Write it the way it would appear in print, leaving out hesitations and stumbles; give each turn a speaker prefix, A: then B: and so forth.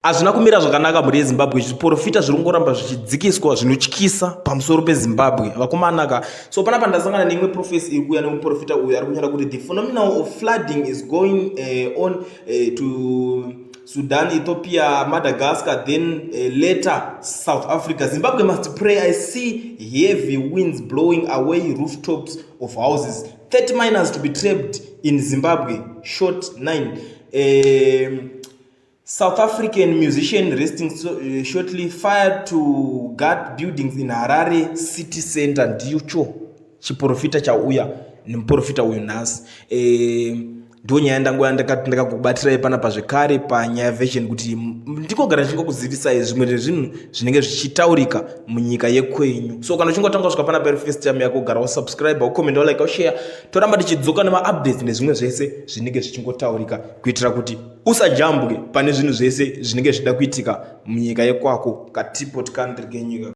A: hazvina kumira zvakanaka mhuri yezimbabwe. Zviprofita zviri kungoramba zvichidzikiswa zvinotyisa pamusoro pezimbabwe vakomanaka. So panapa ndasangana neimwe profesi iri kuuya nemuprofita uyu ari kunyora kuti the phenomenon of flooding is going on to Sudan, Ethiopia, Madagascar, then later South Africa. Zimbabwe must pray. I see heavy winds blowing away rooftops of houses. 30 miners to be trapped in Zimbabwe. Short 9. South African musician resting shortly fired to guard buildings in Harare city center. Ndicho chiprofita chauya nemuprofita uyu nhasi. Ndo nyaya ndangoya ndakakubatirai panapa zvekare panyaya version kuti ndikogara ndichingokuzivisai zvimwe zvezvinhu zvinenge zvichitaurika munyika yekwenyu. So kana uchingotanga kusvika panapa iri first time yako, gara wasubscribe, ucomment, like, ushare. Toramba tichidzoka nema-updates nezvimwe zvese zvinenge zvichingotaurika kuitira kuti usajambwe pane zvinhu zvese zvinenge zvida kuitika munyika yekwako, katipoti country kenyika.